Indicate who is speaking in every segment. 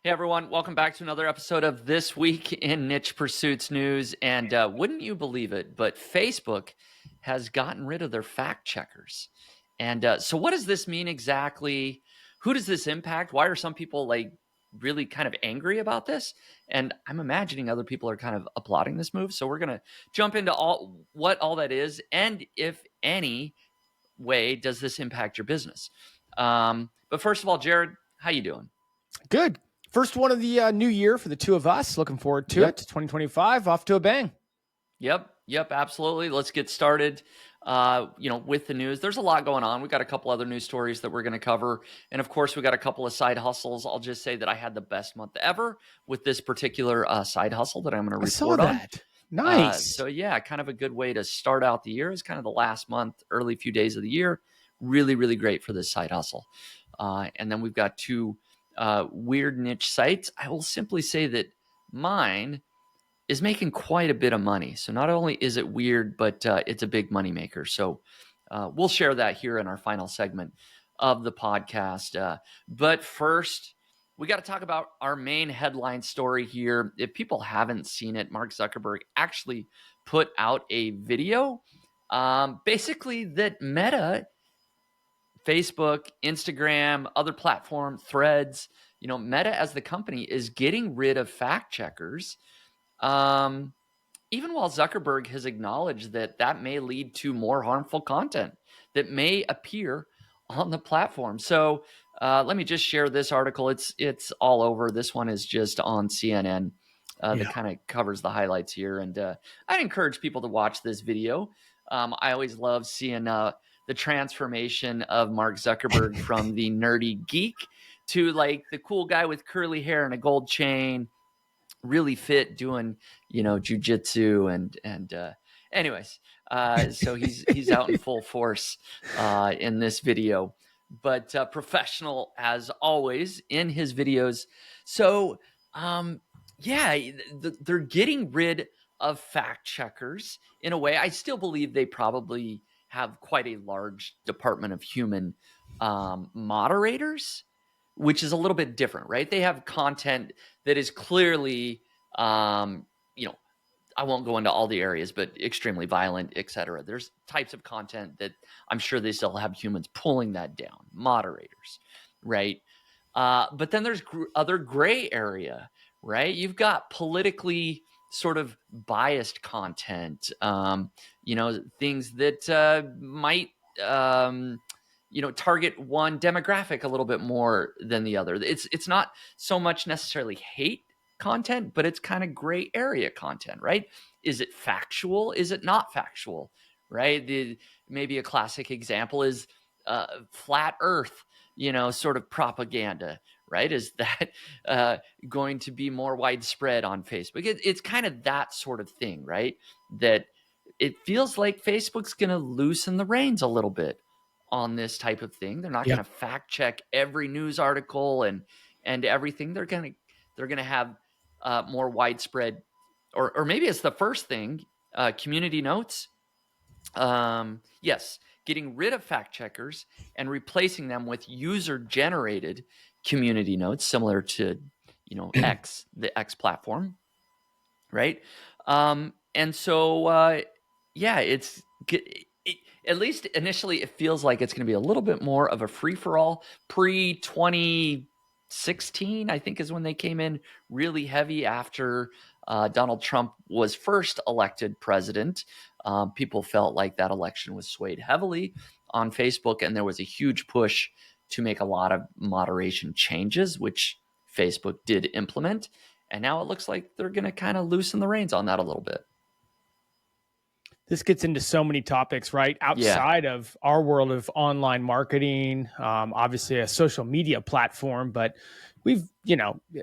Speaker 1: Hey everyone, welcome back to another episode of This Week in Niche Pursuits News. And wouldn't you believe it, but Facebook has gotten rid of their fact checkers. And so what does this mean exactly? Who does this impact? Why are some people really kind of angry about this? And I'm imagining other people are kind of applauding this move. So we're going to jump into what all that is, and if any way does this impact your business. But first of all, Jared, how you doing?
Speaker 2: Good. First one of the new year for the two of us. Looking forward to it. 2025 off to a bang.
Speaker 1: Yep, absolutely. Let's get started. With the news, there's a lot going on. We got a couple other news stories that we're going to cover, and of course, we got a couple of side hustles. I'll just say that I had the best month ever with this particular side hustle that I'm going to report on.
Speaker 2: Nice.
Speaker 1: So yeah, kind of a good way to start out the year. Is kind of the last month, early few days of the year. Really, really great for this side hustle. And then we've got two weird niche sites. I will simply say that mine is making quite a bit of money. So not only is it weird, but it's a big money maker. So we'll share that here in our final segment of the podcast. But first, we got to talk about our main headline story here. If people haven't seen it, Mark Zuckerberg actually put out a video basically that Meta, Facebook, Instagram, other platform, Threads, Meta as the company is getting rid of fact checkers. Even while Zuckerberg has acknowledged that may lead to more harmful content that may appear on the platform. So let me just share this article. It's all over. This one is just on CNN that kind of covers the highlights here. And I'd encourage people to watch this video. I always love seeing the transformation of Mark Zuckerberg from the nerdy geek to like the cool guy with curly hair and a gold chain, really fit doing, jujitsu and anyways. So he's out in full force in this video, but professional as always in his videos. So they're getting rid of fact checkers in a way. I still believe they probably have quite a large department of human moderators, which is a little bit different, right? They have content that is clearly, I won't go into all the areas, but extremely violent, etc. There's types of content that I'm sure they still have humans pulling that down, moderators, right? But then there's other gray area, right? You've got politically sort of biased content, things that might, target one demographic a little bit more than the other. It's not so much necessarily hate content, but it's kind of gray area content, right? Is it factual? Is it not factual, right? Maybe a classic example is flat Earth, sort of propaganda, right? Is that going to be more widespread on Facebook? It's kind of that sort of thing, right? That it feels like Facebook's going to loosen the reins a little bit on this type of thing. They're not going to fact check every news article and everything. They're going to have more widespread, or maybe it's the first thing, community notes. Yes, getting rid of fact checkers and replacing them with user-generated community notes, similar to, X, the X platform, right? And so, at least initially, it feels like it's going to be a little bit more of a free-for-all. Pre-2016, I think, is when they came in really heavy after Donald Trump was first elected president. People felt like that election was swayed heavily on Facebook, and there was a huge push to make a lot of moderation changes, which Facebook did implement. And now it looks like they're going to kind of loosen the reins on that a little bit.
Speaker 2: This gets into so many topics, right? Outside of our world of online marketing, obviously a social media platform, but we've,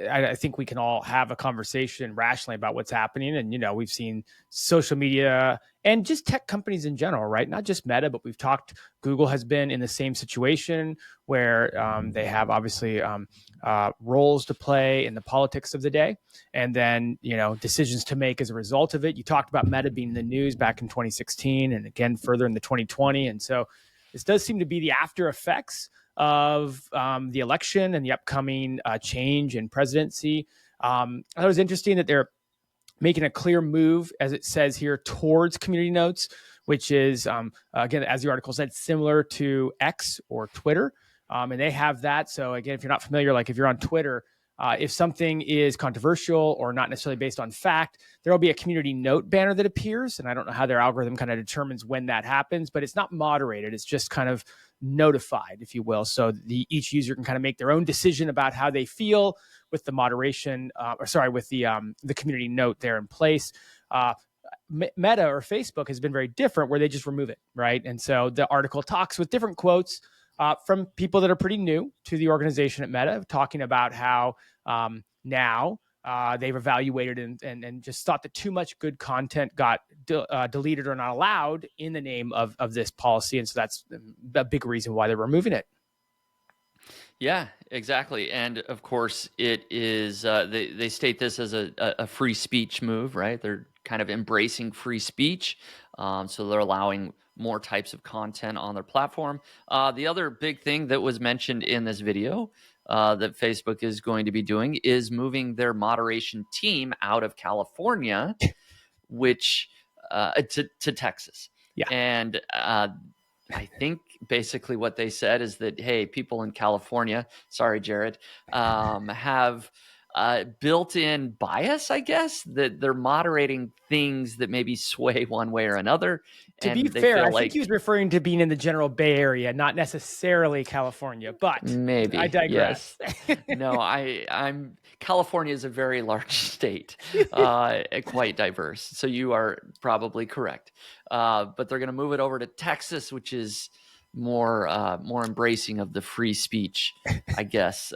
Speaker 2: I think we can all have a conversation rationally about what's happening. And, we've seen social media and just tech companies in general, right? Not just Meta, but we've talked, Google has been in the same situation where they have obviously roles to play in the politics of the day. And then, decisions to make as a result of it. You talked about Meta being in the news back in 2016 and again further in the 2020. And so this does seem to be the after effects of the election and the upcoming change in presidency. I thought it was interesting that they're making a clear move, as it says here, towards community notes, which is, again, as the article said, similar to X or Twitter. And they have that. So again, if you're not familiar, like if you're on Twitter, if something is controversial or not necessarily based on fact, there will be a community note banner that appears. And I don't know how their algorithm kind of determines when that happens, but it's not moderated. It's just kind of notified, if you will. So each user can kind of make their own decision about how they feel with the moderation, with the community note there in place. Meta or Facebook has been very different, where they just remove it, right? And so the article talks with different quotes from people that are pretty new to the organization at Meta, talking about how now they've evaluated and just thought that too much good content got deleted or not allowed in the name of this policy. And so that's a big reason why they're removing it.
Speaker 1: Yeah, exactly. And of course, it is, they state this as a free speech move, right? They're kind of embracing free speech. So they're allowing more types of content on their platform. The other big thing that was mentioned in this video that Facebook is going to be doing is moving their moderation team out of California, which to Texas.
Speaker 2: Yeah.
Speaker 1: And I think basically what they said is that, hey, people in California, sorry, Jared, have built-in bias, I guess, that they're moderating things that maybe sway one way or another.
Speaker 2: To be fair, I think he was referring to being in the general Bay Area, not necessarily California, but
Speaker 1: maybe
Speaker 2: I digress.
Speaker 1: Yes. No, I'm California is a very large state, quite diverse. So you are probably correct. But they're going to move it over to Texas, which is more embracing of the free speech, I guess,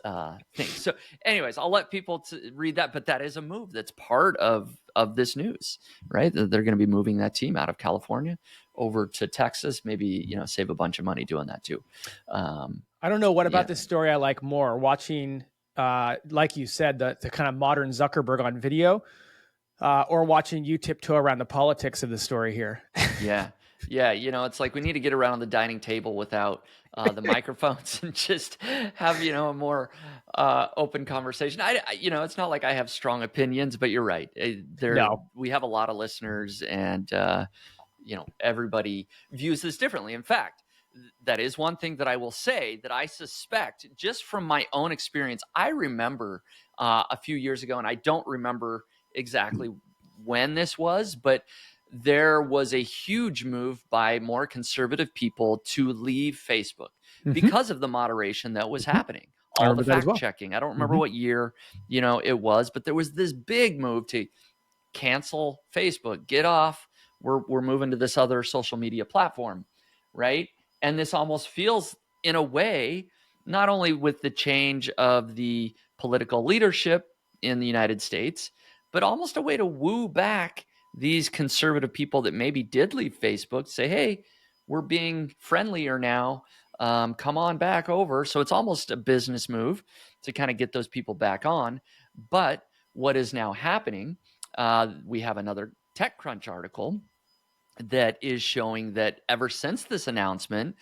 Speaker 1: thing. So anyways, I'll let people read that, but that is a move that's part of this news, right? They're going to be moving that team out of California over to Texas, maybe, save a bunch of money doing that too.
Speaker 2: I don't know what about this story I like more, watching, like you said, the kind of modern Zuckerberg on video, or watching you tiptoe around the politics of the story here.
Speaker 1: Yeah. Yeah, it's like we need to get around the dining table without the microphones and just have, a more open conversation. It's not like I have strong opinions, but you're right. We have a lot of listeners, and everybody views this differently. In fact, that is one thing that I will say that I suspect, just from my own experience. I remember a few years ago, and I don't remember exactly when this was, but there was a huge move by more conservative people to leave Facebook because of the moderation that was happening. All the fact checking. I don't remember what year, it was, but there was this big move to cancel Facebook, get off. We're moving to this other social media platform, right? And this almost feels, in a way, not only with the change of the political leadership in the United States, but almost a way to woo back these conservative people that maybe did leave Facebook, say, hey, we're being friendlier now. Come on back over. So it's almost a business move to kind of get those people back on. But what is now happening, we have another TechCrunch article that is showing that ever since this announcement,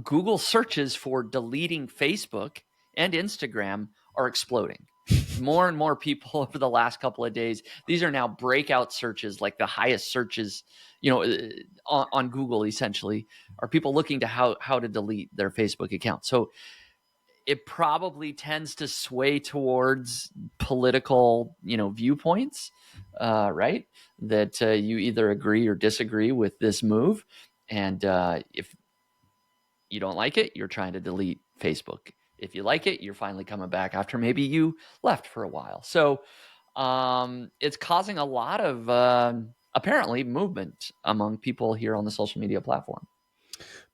Speaker 1: Google searches for deleting Facebook and Instagram are exploding. More and more people over the last couple of days, these are now breakout searches, like the highest searches, on Google, essentially, are people looking to how to delete their Facebook account. So it probably tends to sway towards political, viewpoints, right? That you either agree or disagree with this move. And if you don't like it, you're trying to delete Facebook. If you like it, you're finally coming back after maybe you left for a while. So it's causing a lot of, apparently, movement among people here on the social media platform.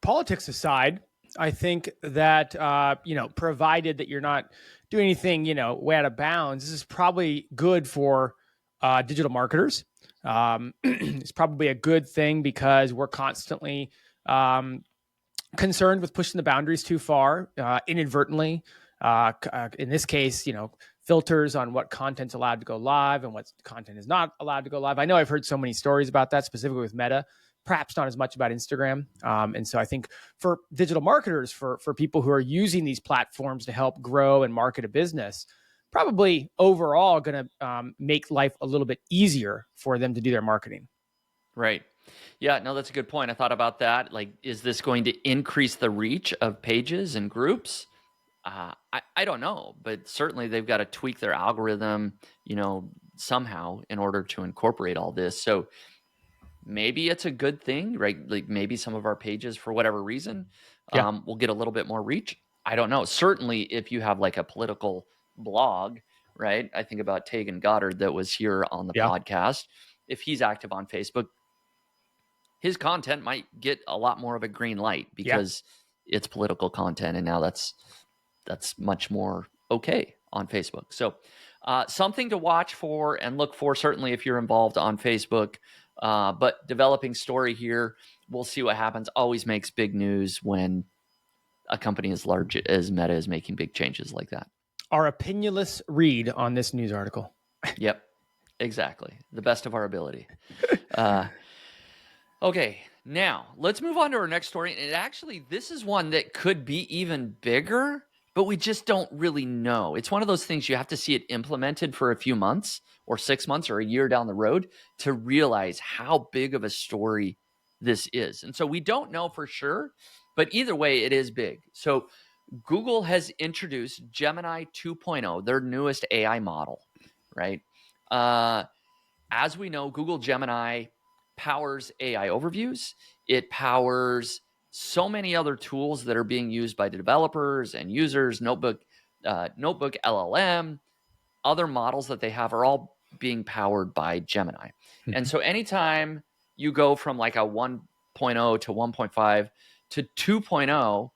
Speaker 2: Politics aside, I think that, provided that you're not doing anything, way out of bounds, this is probably good for digital marketers. It's probably a good thing because we're constantly concerned with pushing the boundaries too far, inadvertently. In this case, filters on what content's allowed to go live and what content is not allowed to go live. I know I've heard so many stories about that, specifically with Meta, perhaps not as much about Instagram. And so I think for digital marketers, for people who are using these platforms to help grow and market a business, probably overall going to make life a little bit easier for them to do their marketing.
Speaker 1: Right. Yeah, no, that's a good point. I thought about that. Like, is this going to increase the reach of pages and groups? I don't know, but certainly they've got to tweak their algorithm, somehow in order to incorporate all this. So maybe it's a good thing, right? Like maybe some of our pages, for whatever reason, will get a little bit more reach. I don't know. Certainly, if you have like a political blog, right? I think about Tegan Goddard that was here on the podcast. If he's active on Facebook, his content might get a lot more of a green light because it's political content, and now that's much more okay on Facebook. So something to watch for and look for, certainly if you're involved on Facebook. But developing story here, we'll see what happens. Always makes big news when a company as large as Meta is making big changes like that.
Speaker 2: Our opinionless read on this news article.
Speaker 1: Yep, exactly. The best of our ability. Okay, now let's move on to our next story. And actually, this is one that could be even bigger, but we just don't really know. It's one of those things you have to see it implemented for a few months or 6 months or a year down the road to realize how big of a story this is. And so we don't know for sure, but either way, it is big. So Google has introduced Gemini 2.0, their newest AI model, right? As we know, Google Gemini powers AI overviews. It powers so many other tools that are being used by the developers and users. Notebook LLM, other models that they have are all being powered by Gemini. And so anytime you go from like a 1.0 to 1.5 to 2.0,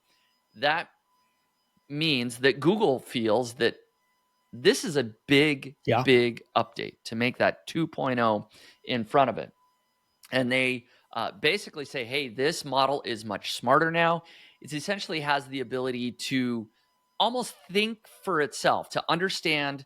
Speaker 1: that means that Google feels that this is a big update to make that 2.0 in front of it. And they basically say, hey, this model is much smarter now. It essentially has the ability to almost think for itself, to understand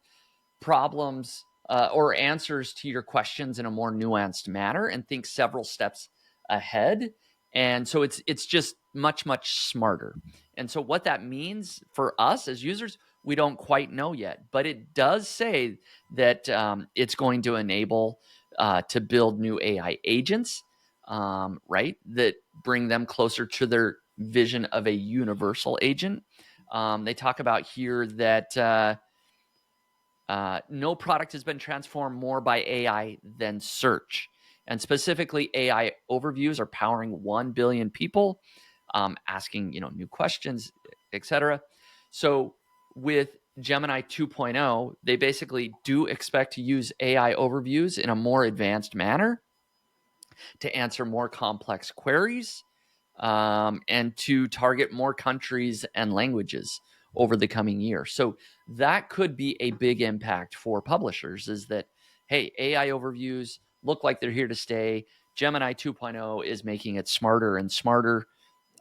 Speaker 1: problems or answers to your questions in a more nuanced manner and think several steps ahead. And so it's just much, much smarter. And so what that means for us as users, we don't quite know yet. But it does say that it's going to enable to build new AI agents, right, that bring them closer to their vision of a universal agent. They talk about here that no product has been transformed more by AI than search. And specifically, AI overviews are powering 1 billion people, asking new questions, etc. So with Gemini 2.0, they basically do expect to use AI overviews in a more advanced manner to answer more complex queries and to target more countries and languages over the coming year. So that could be a big impact for publishers, is that, hey, AI overviews look like they're here to stay. Gemini 2.0 is making it smarter and smarter.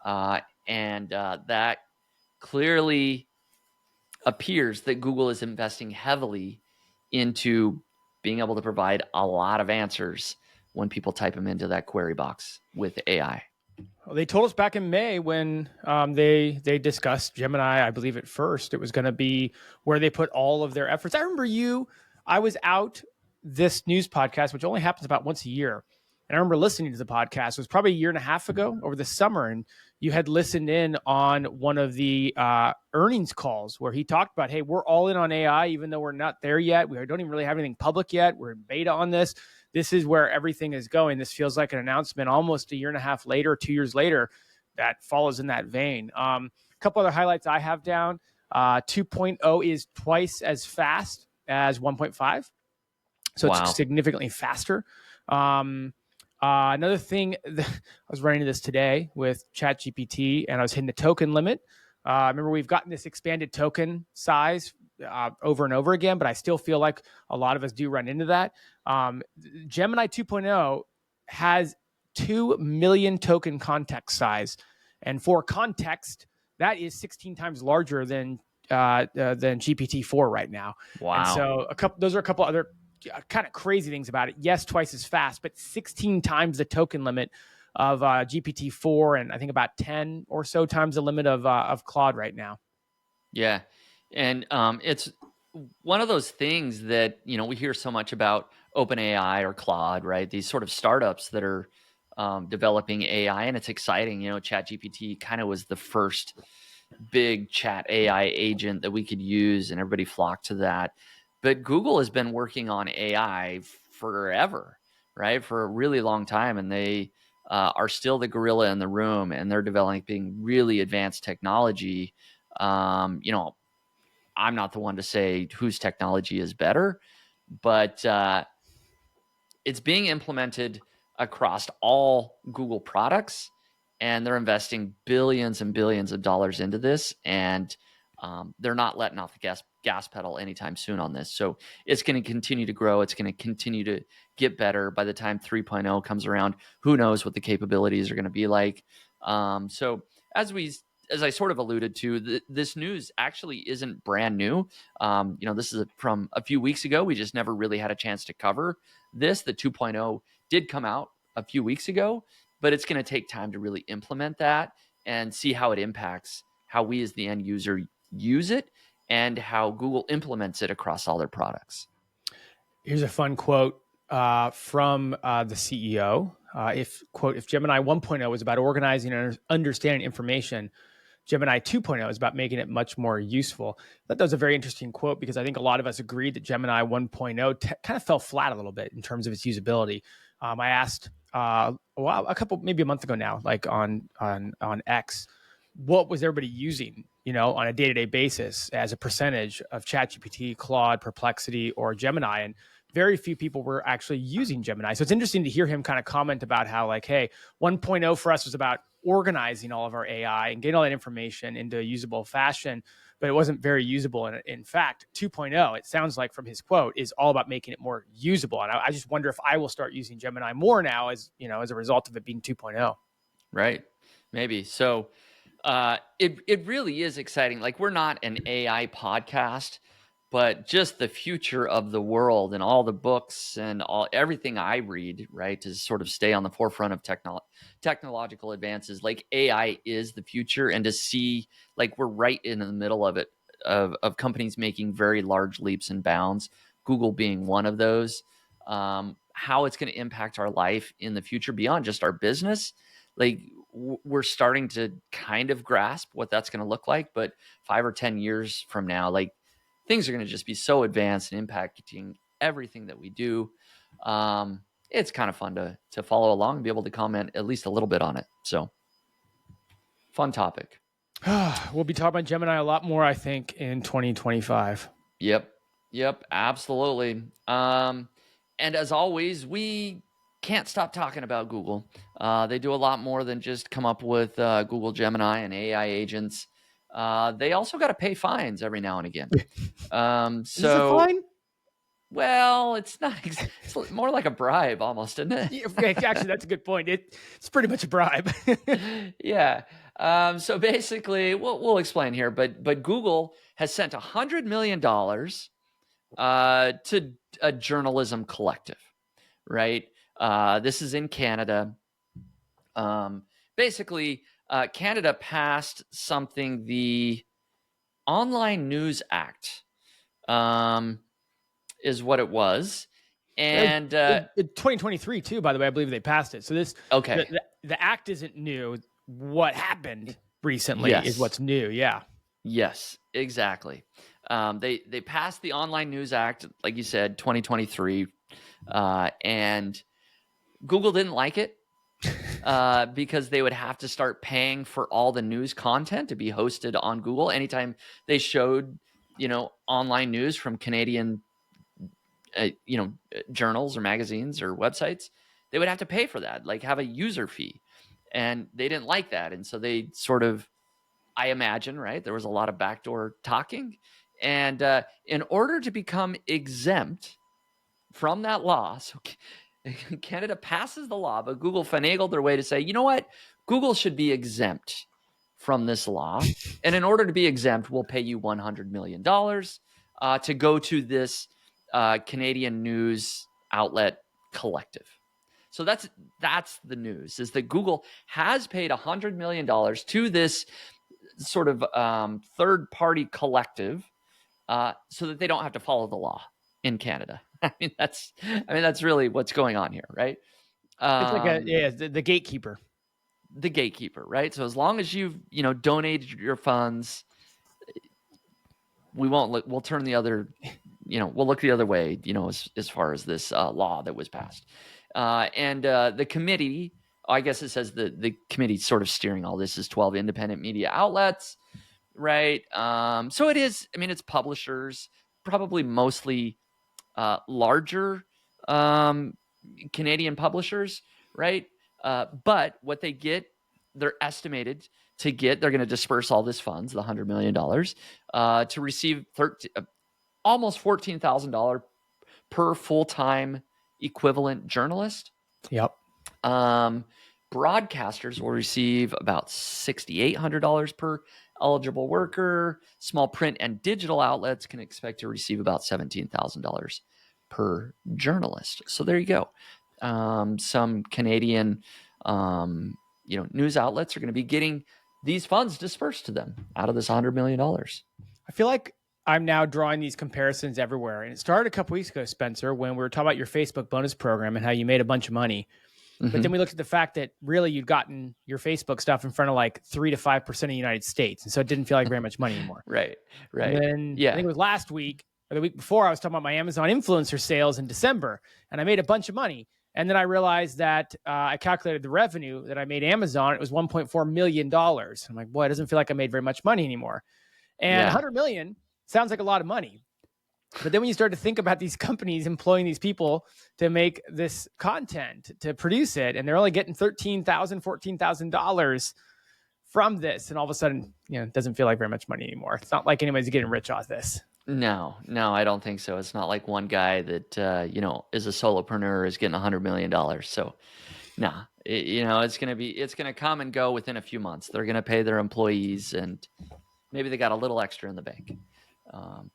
Speaker 1: And that clearly appears that Google is investing heavily into being able to provide a lot of answers when people type them into that query box with AI.
Speaker 2: Well, they told us back in May when they discussed Gemini, I believe at first, it was going to be where they put all of their efforts. I remember I was out this news podcast, which only happens about once a year. And I remember listening to the podcast. It was probably a year and a half ago over the summer. And you had listened in on one of the earnings calls where he talked about, hey, we're all in on AI, even though we're not there yet. We don't even really have anything public yet. We're in beta on this. This is where everything is going. This feels like an announcement almost a year and a half later, 2 years later, that follows in that vein. A couple other highlights I have down. 2.0 is twice as fast as 1.5. So It's significantly faster. Another thing, I was running this today with ChatGPT, and I was hitting the token limit. Remember, we've gotten this expanded token size over and over again, but I still feel like a lot of us do run into that. Gemini 2.0 has 2 million token context size. And for context, that is 16 times larger than GPT-4 right now.
Speaker 1: Wow.
Speaker 2: And so those are a couple other kind of crazy things about it. Yes, twice as fast, but 16 times the token limit of GPT-4, and I think about 10 or so times the limit of Claude right now.
Speaker 1: Yeah, and it's one of those things that we hear so much about OpenAI or Claude, right? These sort of startups that are developing AI, and it's exciting. ChatGPT kind of was the first big chat AI agent that we could use, and everybody flocked to that. But Google has been working on AI forever, right? For a really long time, and they are still the gorilla in the room, and they're developing really advanced technology. I'm not the one to say whose technology is better, but it's being implemented across all Google products, and they're investing billions and billions of dollars into this, and they're not letting off the gas pedal anytime soon on this. So it's going to continue to grow. It's going to continue to get better. By the time 3.0 comes around, who knows what the capabilities are going to be like. So as I sort of alluded to, this news actually isn't brand new. This is from a few weeks ago. We just never really had a chance to cover this. The 2.0 did come out a few weeks ago, but it's going to take time to really implement that and see how it impacts how we as the end user use it and how Google implements it across all their products.
Speaker 2: Here's a fun quote from the CEO. If Gemini 1.0 is about organizing and understanding information, Gemini 2.0 is about making it much more useful. That was a very interesting quote because I think a lot of us agreed that Gemini 1.0 kind of fell flat a little bit in terms of its usability. I asked maybe a month ago now, like on X, what was everybody using, on a day-to-day basis as a percentage of ChatGPT, Claude, Perplexity, or Gemini, and very few people were actually using Gemini. So it's interesting to hear him kind of comment about how, like, hey, 1.0 for us was about organizing all of our AI and getting all that information into a usable fashion, but it wasn't very usable. And in fact, 2.0, it sounds like from his quote, is all about making it more usable. And I just wonder if I will start using Gemini more now as a result of it being 2.0.
Speaker 1: Right. Maybe. So it really is exciting. Like, we're not an AI podcast, but just the future of the world and all the books and everything I read, right, to sort of stay on the forefront of technological advances. Like, AI is the future, and to see, like, we're right in the middle of it, of companies making very large leaps and bounds, Google being one of those. How it's going to impact our life in the future beyond just our business. Like, we're starting to kind of grasp what that's going to look like, but 5 or 10 years from now, like, things are going to just be so advanced and impacting everything that we do. It's kind of fun to follow along and be able to comment at least a little bit on it. So, fun topic.
Speaker 2: We'll be talking about Gemini a lot more, I think, in 2025.
Speaker 1: Yep, absolutely. And as always, we can't stop talking about Google. They do a lot more than just come up with Google Gemini and AI agents. They also got to pay fines every now and again.
Speaker 2: Is this a fine?
Speaker 1: Well, it's not. It's more like a bribe, almost, isn't it?
Speaker 2: Yeah, actually, that's a good point. It's pretty much a bribe.
Speaker 1: Yeah. So basically, we'll explain here. But Google has sent $100 million to a journalism collective, right? This is in Canada. Basically, Canada passed something, the Online News Act, is what it was. And
Speaker 2: in 2023 too, by the way, I believe they passed it. So this,
Speaker 1: okay,
Speaker 2: the act isn't new. What happened recently
Speaker 1: yes,
Speaker 2: is what's new. Yeah.
Speaker 1: Yes, exactly. They passed the Online News Act, like you said, 2023, and Google didn't like it because they would have to start paying for all the news content to be hosted on Google. Anytime they showed, online news from Canadian, journals or magazines or websites, they would have to pay for that, like have a user fee, and they didn't like that, and so they sort of, I imagine, right, there was a lot of backdoor talking, and in order to become exempt from that law, so Canada passes the law, but Google finagled their way to say, you know what, Google should be exempt from this law, and in order to be exempt, we'll pay you $100 million to go to this Canadian news outlet collective. So that's the news, is that Google has paid $100 million to this sort of third-party collective so that they don't have to follow the law in Canada. I mean, that's really what's going on here, right?
Speaker 2: It's like the gatekeeper.
Speaker 1: The gatekeeper, right? So as long as you've donated your funds, we'll turn the other, we'll look the other way, as far as this law that was passed. And the committee, I guess it says the committee sort of steering all this is 12 independent media outlets, right? So it is, it's publishers, probably mostly larger Canadian publishers, right? But what they get, they're estimated to get, they're going to disperse all this funds, the $100 million, to receive almost $14,000 per full-time equivalent journalist.
Speaker 2: Yep.
Speaker 1: Broadcasters will receive about $6,800 per eligible worker. Small print and digital outlets can expect to receive about $17,000 per journalist. So there you go. Some Canadian, news outlets are going to be getting these funds dispersed to them out of this $100 million.
Speaker 2: I feel like I'm now drawing these comparisons everywhere. And it started a couple weeks ago, Spencer, when we were talking about your Facebook bonus program and how you made a bunch of money. Mm-hmm. But then we looked at the fact that really you'd gotten your Facebook stuff in front of like 3 to 5% of the United States. And so it didn't feel like very much money anymore.
Speaker 1: Right.
Speaker 2: And then I think it was last week or the week before, I was talking about my Amazon influencer sales in December, and I made a bunch of money. And then I realized that I calculated the revenue that I made Amazon. It was $1.4 million. I'm like, boy, it doesn't feel like I made very much money anymore. And 100 million sounds like a lot of money. But then when you start to think about these companies employing these people to make this content, to produce it, and they're only getting $13,000, $14,000 from this, and all of a sudden, it doesn't feel like very much money anymore. It's not like anybody's getting rich off this.
Speaker 1: No, I don't think so. It's not like one guy that, is a solopreneur is getting $100 million. So nah, it's going to come and go within a few months. They're going to pay their employees, and maybe they got a little extra in the bank.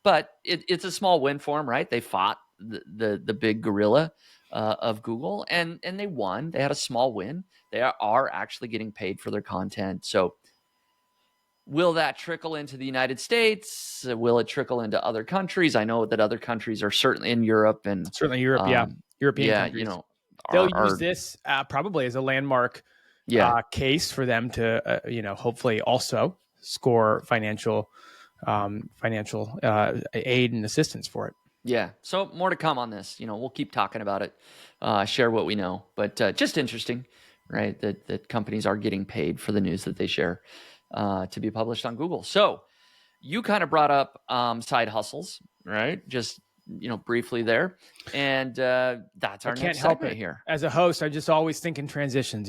Speaker 1: But it's a small win for them, right? They fought the big gorilla of Google, and they won. They had a small win. They are actually getting paid for their content. So will that trickle into the United States? Will it trickle into other countries? I know that other countries are certainly in Europe, and
Speaker 2: certainly Europe, European countries. They'll use this probably as a landmark case for them to, hopefully also score financial aid and assistance for it.
Speaker 1: Yeah. So more to come on this. We'll keep talking about it, share what we know, but just interesting, right? That companies are getting paid for the news that they share to be published on Google. So you kind of brought up side hustles, right? Just, briefly there. And that's our next segment here.
Speaker 2: As a host, I just always think in transitions,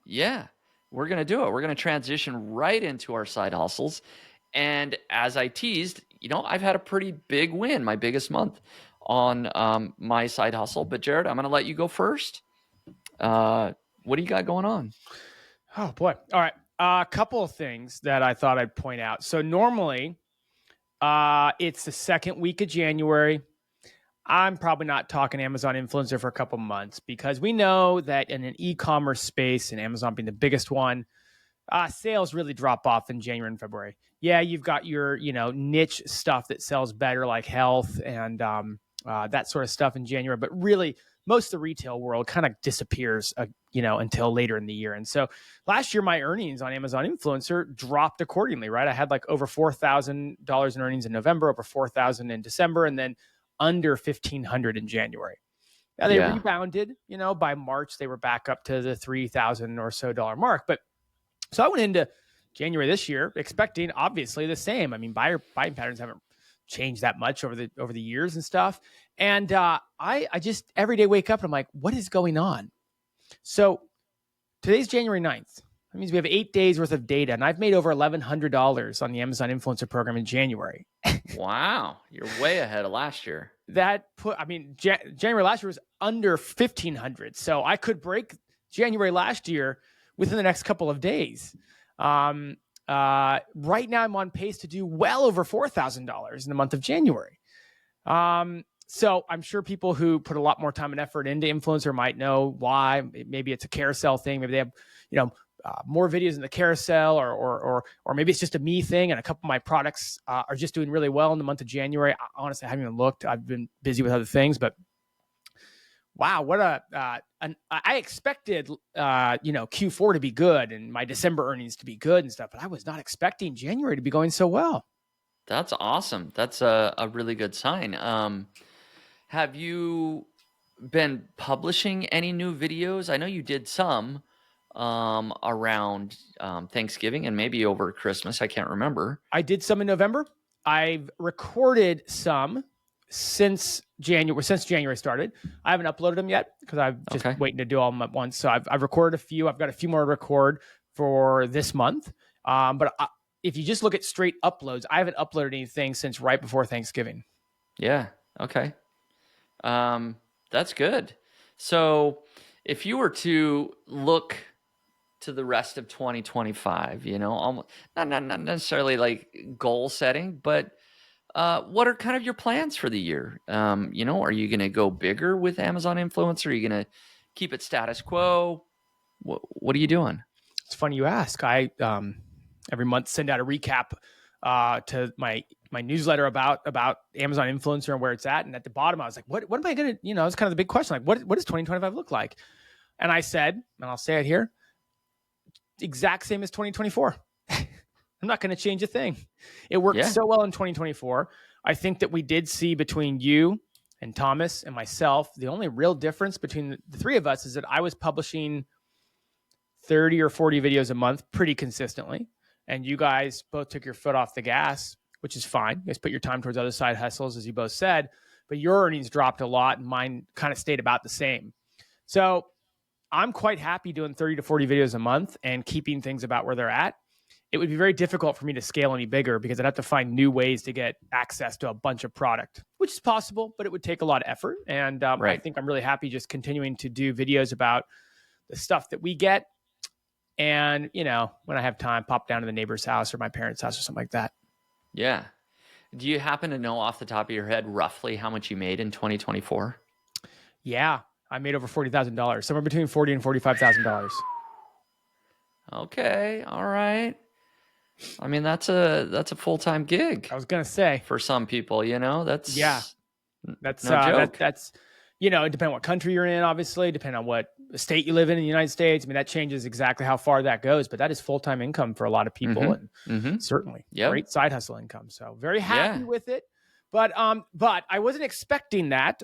Speaker 1: Yeah, we're going to do it. We're going to transition right into our side hustles. And as I teased, I've had a pretty big win, my biggest month on my side hustle. But Jared, I'm going to let you go first. What do you got going on?
Speaker 2: Oh, boy. All right. A couple of things that I thought I'd point out. So normally it's the second week of January. I'm probably not talking Amazon influencer for a couple months because we know that in an e-commerce space, and Amazon being the biggest one, sales really drop off in January and February. Yeah, you've got your, niche stuff that sells better, like health and that sort of stuff in January. But really, most of the retail world kind of disappears, until later in the year. And so last year, my earnings on Amazon Influencer dropped accordingly, right? I had like over $4,000 in earnings in November, over $4,000 in December, and then under $1,500 in January. Now they rebounded, by March, they were back up to the $3,000 or so mark. But so I went into January this year expecting obviously the same. I mean, buying patterns haven't changed that much over the years and stuff. And I just every day wake up and I'm like, what is going on? So today's January 9th. That means we have 8 days worth of data, and I've made over $1,100 on the Amazon Influencer program in January.
Speaker 1: Wow, you're way ahead of last year.
Speaker 2: January last year was under $1,500, so I could break January last year within the next couple of days. Right now, I'm on pace to do well over $4,000 in the month of January. So I'm sure people who put a lot more time and effort into influencer might know why. Maybe it's a carousel thing. Maybe they have, more videos in the carousel, or maybe it's just a me thing. And a couple of my products are just doing really well in the month of January. Honestly, I haven't even looked. I've been busy with other things, but wow, what I expected, Q4 to be good and my December earnings to be good and stuff, but I was not expecting January to be going so well.
Speaker 1: That's awesome. That's a really good sign. Have you been publishing any new videos? I know you did some around Thanksgiving and maybe over Christmas. I can't remember.
Speaker 2: I did some in November. I've recorded some since January started. I haven't uploaded them yet because I'm just waiting to do all of them at once. So I've recorded a few. I've got a few more to record for this month. But if you just look at straight uploads, I haven't uploaded anything since right before Thanksgiving.
Speaker 1: Yeah. Okay. That's good. So if you were to look to the rest of 2025, almost not necessarily like goal setting, but what are kind of your plans for the year? Are you going to go bigger with Amazon Influencer? Are you going to keep it status quo? What are you doing?
Speaker 2: It's funny you ask. I every month send out a recap to my newsletter about Amazon Influencer and where it's at. And at the bottom, I was like, what am I going to, it's kind of the big question. Like, what does 2025 look like? And I said, and I'll say it here, exact same as 2024. I'm not going to change a thing. It worked so well in 2024. I think that we did see between you and Thomas and myself, the only real difference between the three of us is that I was publishing 30 or 40 videos a month pretty consistently. And you guys both took your foot off the gas, which is fine. You guys put your time towards other side hustles, as you both said, but your earnings dropped a lot and mine kind of stayed about the same. So I'm quite happy doing 30 to 40 videos a month and keeping things about where they're at. It would be very difficult for me to scale any bigger because I'd have to find new ways to get access to a bunch of product, which is possible, but it would take a lot of effort. And I think I'm really happy just continuing to do videos about the stuff that we get. And, when I have time, pop down to the neighbor's house or my parents' house or something like that.
Speaker 1: Yeah. Do you happen to know off the top of your head roughly how much you made in 2024?
Speaker 2: Yeah. I made over $40,000, somewhere between $40,000 and $45,000.
Speaker 1: Okay. All right. I mean, that's a full-time gig.
Speaker 2: I was going to say
Speaker 1: for some people, that's
Speaker 2: that's
Speaker 1: no joke.
Speaker 2: That's depending on what country you're in, obviously, depending on what state you live in the United States. I mean, that changes exactly how far that goes, but that is full-time income for a lot of people, and certainly great side hustle income. So very happy with it. But I wasn't expecting that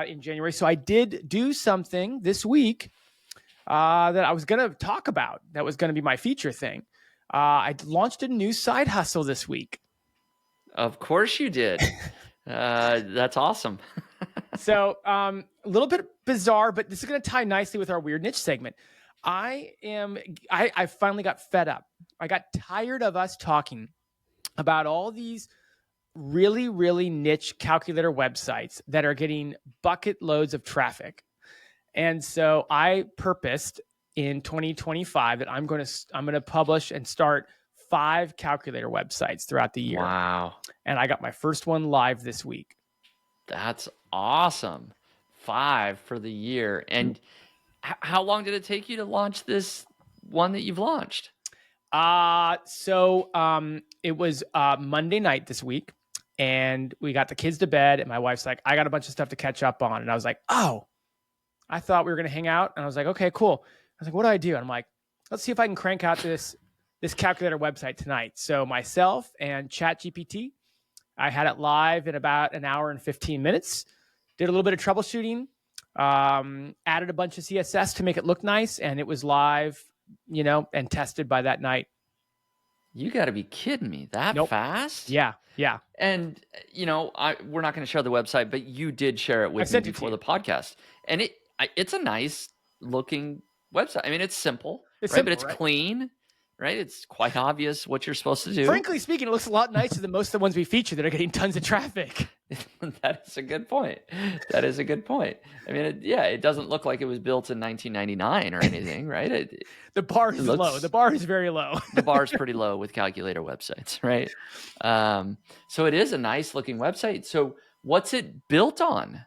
Speaker 2: in January. So I did do something this week that I was going to talk about. That was going to be my feature thing. I launched a new side hustle this week.
Speaker 1: Of course you did. That's awesome.
Speaker 2: So a little bit bizarre, but this is going to tie nicely with our weird niche segment. I finally got fed up. I got tired of us talking about all these really, really niche calculator websites that are getting bucket loads of traffic. And so I purposed in 2025 that I'm going to publish and start 5 calculator websites throughout the year.
Speaker 1: Wow.
Speaker 2: And I got my first one live this week.
Speaker 1: That's awesome. 5 for the year. And how long did it take you to launch this one that you've launched?
Speaker 2: So it was Monday night this week, and we got the kids to bed, and my wife's like, I got a bunch of stuff to catch up on. And I was like, oh, I thought we were going to hang out. And I was like, okay, cool. I was like, what do I do? And I'm like, let's see if I can crank out this calculator website tonight. So myself and ChatGPT, I had it live in about an hour and 15 minutes, did a little bit of troubleshooting, added a bunch of CSS to make it look nice. And it was live, and tested by that night.
Speaker 1: You got to be kidding me. That fast?
Speaker 2: Yeah. Yeah.
Speaker 1: And, we're not going to share the website, but you did share it with me before the podcast. And it's a nice looking website. I mean, it's simple, right? But it's clean, right? It's quite obvious what you're supposed to do.
Speaker 2: Frankly speaking, it looks a lot nicer than most of the ones we feature that are getting tons of traffic.
Speaker 1: That is a good point. I mean, it doesn't look like it was built in 1999 or anything, right?
Speaker 2: The bar is low. The bar is very low.
Speaker 1: The bar is pretty low with calculator websites, right? So it is a nice looking website. So What's it built on?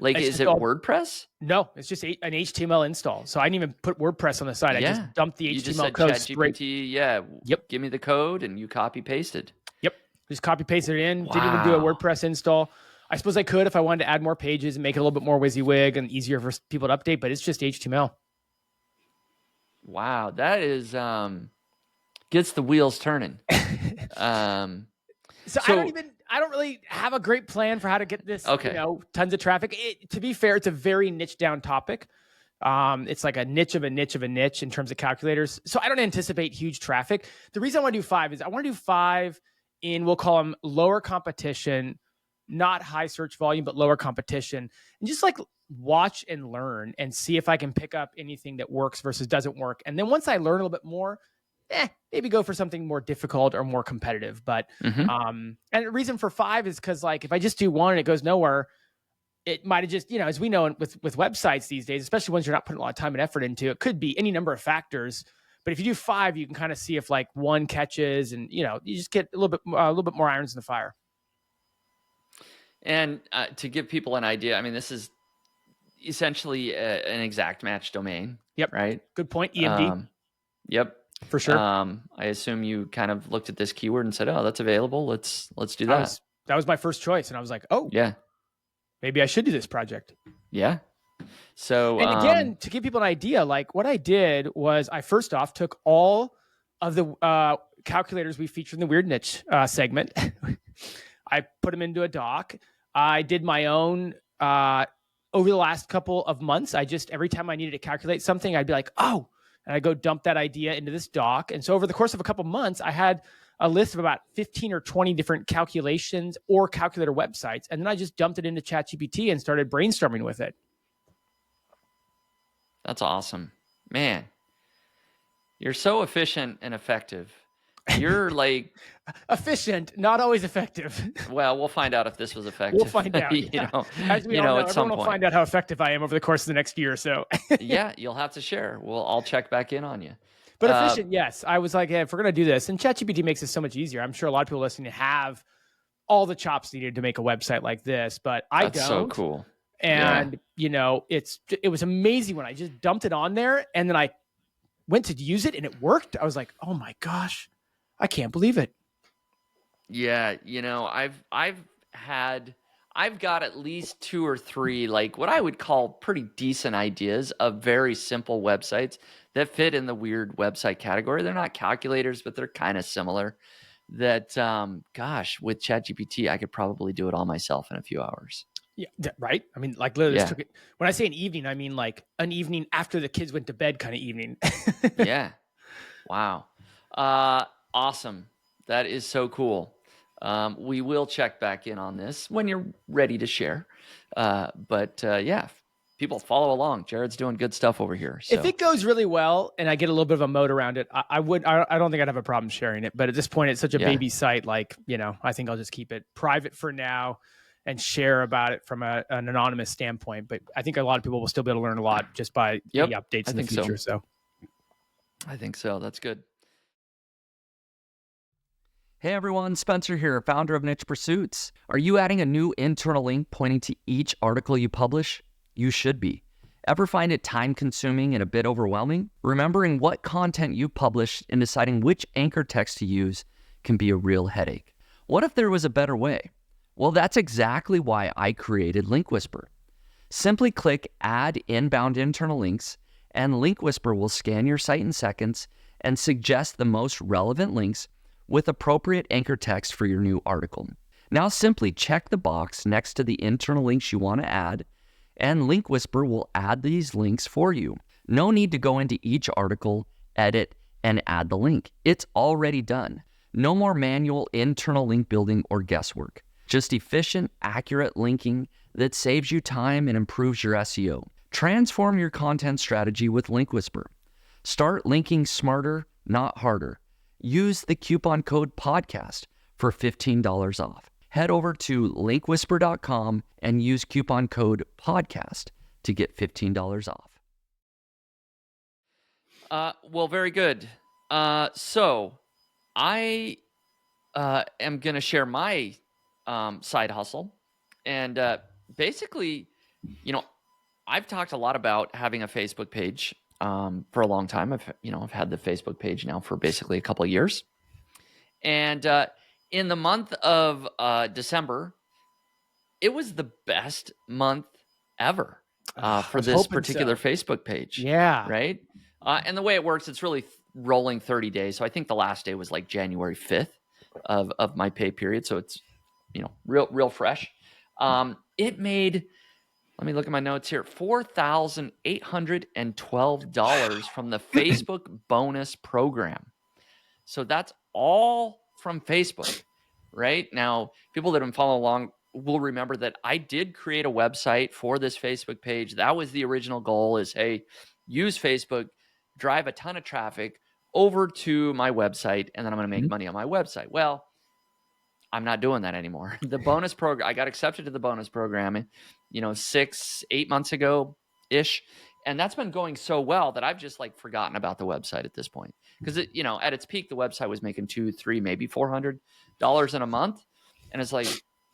Speaker 1: Like,
Speaker 2: It's
Speaker 1: is
Speaker 2: just
Speaker 1: it
Speaker 2: all
Speaker 1: WordPress?
Speaker 2: No, it's just an HTML install. So I didn't even put WordPress on the side. I just
Speaker 1: Yeah.
Speaker 2: dumped the
Speaker 1: You just
Speaker 2: HTML
Speaker 1: said
Speaker 2: code straight.
Speaker 1: ChatGPT, yeah,
Speaker 2: Yep.
Speaker 1: give me the code, and you copy pasted.
Speaker 2: Yep. Just copy pasted it in. Didn't even do a
Speaker 1: Wow.
Speaker 2: WordPress install. I suppose I could if I wanted to add more pages and make it a little bit more WYSIWYG and easier for people to update, but it's just HTML.
Speaker 1: Wow. That is gets the wheels turning.
Speaker 2: So I don't really have a great plan for how to get this,
Speaker 1: okay.
Speaker 2: Tons of traffic. To be fair, it's a very niche down topic. It's like a niche of a niche of a niche in terms of calculators. So I don't anticipate huge traffic. The reason I want to do 5 is I want to do 5 in, we'll call them lower competition, not high search volume, but lower competition, and just like watch and learn and see if I can pick up anything that works versus doesn't work. And then once I learn a little bit more, maybe go for something more difficult or more competitive. But and the reason for 5 is because, like, if I just do 1 and it goes nowhere, it might have just, as we know with websites these days, especially ones you're not putting a lot of time and effort into, it could be any number of factors. But if you do 5, you can kind of see if like 1 catches, and you just get a little bit more irons in the fire.
Speaker 1: And to give people an idea, I mean, this is essentially an exact match domain.
Speaker 2: Yep.
Speaker 1: Right.
Speaker 2: Good point. EMD.
Speaker 1: Yep.
Speaker 2: For sure.
Speaker 1: I assume you kind of looked at this keyword and said, "Oh, that's available. Let's do that."
Speaker 2: That was my first choice, and I was like, "Oh,
Speaker 1: yeah,
Speaker 2: maybe I should do this project."
Speaker 1: Yeah. So,
Speaker 2: and again, to give people an idea, like what I did was I first off took all of the calculators we featured in the Weird Niche segment. I put them into a doc. I did my own over the last couple of months. Every time I needed to calculate something, I'd be like, "Oh," and I go dump that idea into this doc. And so over the course of a couple of months, I had a list of about 15 or 20 different calculations or calculator websites. And then I just dumped it into ChatGPT and started brainstorming with it.
Speaker 1: That's awesome, man. You're so efficient and effective. You're like
Speaker 2: efficient, not always effective.
Speaker 1: Well, we'll find out if this was effective.
Speaker 2: We'll find out. As we all know, everyone will find out how effective I am over the course of the next year or so.
Speaker 1: Yeah, you'll have to share. I'll check back in on you.
Speaker 2: But efficient, yes. I was like, hey, if we're going to do this, and ChatGPT makes it so much easier. I'm sure a lot of people listening have all the chops needed to make a website like this, but I don't.
Speaker 1: That's so cool.
Speaker 2: And, it was amazing when I just dumped it on there and then I went to use it and it worked. I was like, oh my gosh, I can't believe it.
Speaker 1: Yeah. I've got at least 2 or 3, like what I would call pretty decent ideas of very simple websites that fit in the weird website category. They're not calculators, but they're kind of similar. That, with ChatGPT, I could probably do it all myself in a few hours.
Speaker 2: Yeah, right. I mean, like literally took it. When I say an evening, I mean like an evening after the kids went to bed kind of evening.
Speaker 1: Yeah. Wow. Awesome. That is so cool. We will check back in on this when you're ready to share. People follow along. Jared's doing good stuff over here. So.
Speaker 2: If it goes really well and I get a little bit of a moat around it, I don't think I'd have a problem sharing it. But at this point, it's such a baby site. Like, I think I'll just keep it private for now and share about it from an anonymous standpoint. But I think a lot of people will still be able to learn a lot just by the updates in the future. So
Speaker 1: I think so. That's good. Hey everyone, Spencer here, founder of Niche Pursuits. Are you adding a new internal link pointing to each article you publish? You should be. Ever find it time-consuming and a bit overwhelming? Remembering what content you published and deciding which anchor text to use can be a real headache. What if there was a better way? Well, that's exactly why I created Link Whisper. Simply click Add Inbound Internal Links, and Link Whisper will scan your site in seconds and suggest the most relevant links with appropriate anchor text for your new article. Now simply check the box next to the internal links you want to add, and Link Whisper will add these links for you. No need to go into each article, edit, and add the link. It's already done. No more manual internal link building or guesswork. Just efficient, accurate linking that saves you time and improves your SEO. Transform your content strategy with Link Whisper. Start linking smarter, not harder. Use the coupon code PODCAST for $15 off. Head over to linkwhisper.com and use coupon code PODCAST to get $15 off. Well, very good. So I am going to share my side hustle. And basically, you know, I've talked a lot about having a Facebook page for a long time. I've had the Facebook page now for basically a couple of years. And in the month of December, it was the best month ever for this particular Facebook page.
Speaker 2: Yeah.
Speaker 1: Right. And the way it works, it's really rolling 30 days. So I think the last day was like January 5th of my pay period. So it's, real fresh. It made, let me look at my notes here, $4,812 from the Facebook bonus program. So that's all from Facebook. Right now, people that have been following along will remember that I did create a website for this Facebook page. That was the original goal, is, hey, use Facebook, drive a ton of traffic over to my website, and then I'm going to make money on my website. Well, I'm not doing that anymore. The bonus program, I got accepted to the bonus program, 6-8 months ago ish. And that's been going so well that I've just like forgotten about the website at this point. Because at its peak, the website was making $200, $300, maybe $400 in a month. And it's like,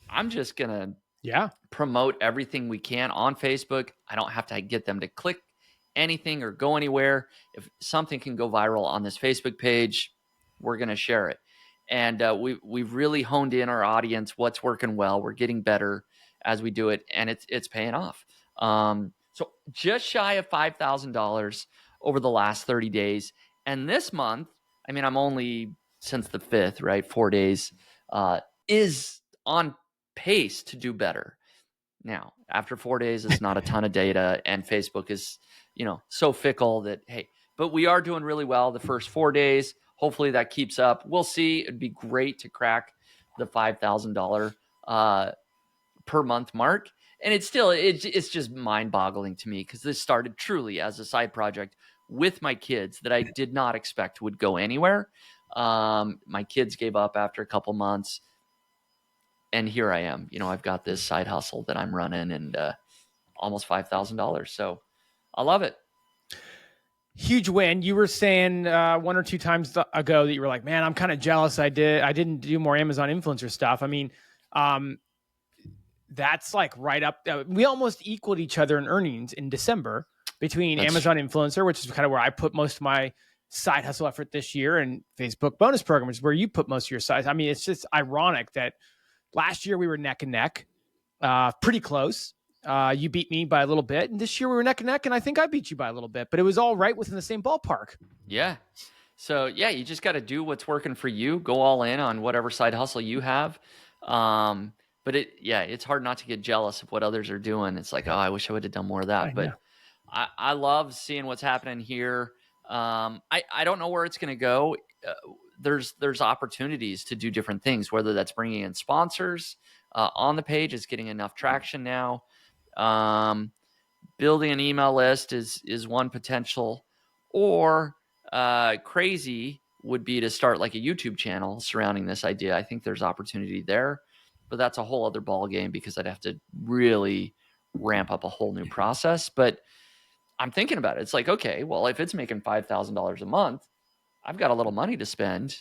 Speaker 1: I'm just going to promote everything we can on Facebook. I don't have to get them to click anything or go anywhere. If something can go viral on this Facebook page, we're going to share it. And we've really honed in our audience, what's working well. We're getting better as we do it, and it's paying off. So just shy of $5,000 over the last 30 days. And this month, I mean, I'm only since the 5th, right? 4 days, is on pace to do better. Now, after 4 days, it's not a ton of data, and Facebook is, so fickle that, hey, but we are doing really well the first 4 days. Hopefully that keeps up. We'll see. It'd be great to crack the $5,000 per month mark. And it's just mind-boggling to me, because this started truly as a side project with my kids that I did not expect would go anywhere. My kids gave up after a couple months, and here I am. I've got this side hustle that I'm running, and almost $5,000. So I love it.
Speaker 2: Huge win. You were saying one or two times ago that you were like, man, I'm kind of jealous. I didn't do more Amazon influencer stuff. I mean, that's like right up. We almost equaled each other in earnings in December between Amazon influencer, which is kind of where I put most of my side hustle effort this year, and Facebook bonus program, which is where you put most of your size. I mean, it's just ironic that last year we were neck and neck, pretty close. You beat me by a little bit, and this year we were neck and neck, and I think I beat you by a little bit, but it was all right within the same ballpark.
Speaker 1: Yeah. So you just got to do what's working for you. Go all in on whatever side hustle you have. But it's hard not to get jealous of what others are doing. It's like, oh, I wish I would have done more of that. But I love seeing what's happening here. I don't know where it's going to go. There's opportunities to do different things, whether that's bringing in sponsors on the page. It's getting enough traction now. Building an email list is one potential, or crazy would be to start like a YouTube channel surrounding this idea. I think there's opportunity there, but that's a whole other ball game, because I'd have to really ramp up a whole new process. But I'm thinking about it. It's like, okay, well, if it's making $5,000 a month, I've got a little money to spend.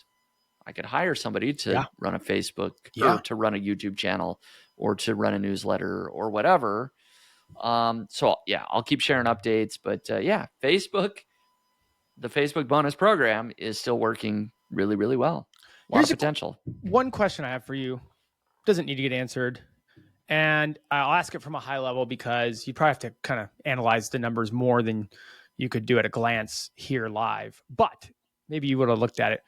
Speaker 1: I could hire somebody to run a Facebook or to run a YouTube channel or to run a newsletter or whatever. So I'll keep sharing updates, but Facebook, the Facebook bonus program is still working really, really well. Here's of potential.
Speaker 2: One question I have for you. Doesn't need to get answered. And I'll ask it from a high level, because you probably have to kind of analyze the numbers more than you could do at a glance here live, but maybe you would have looked at it.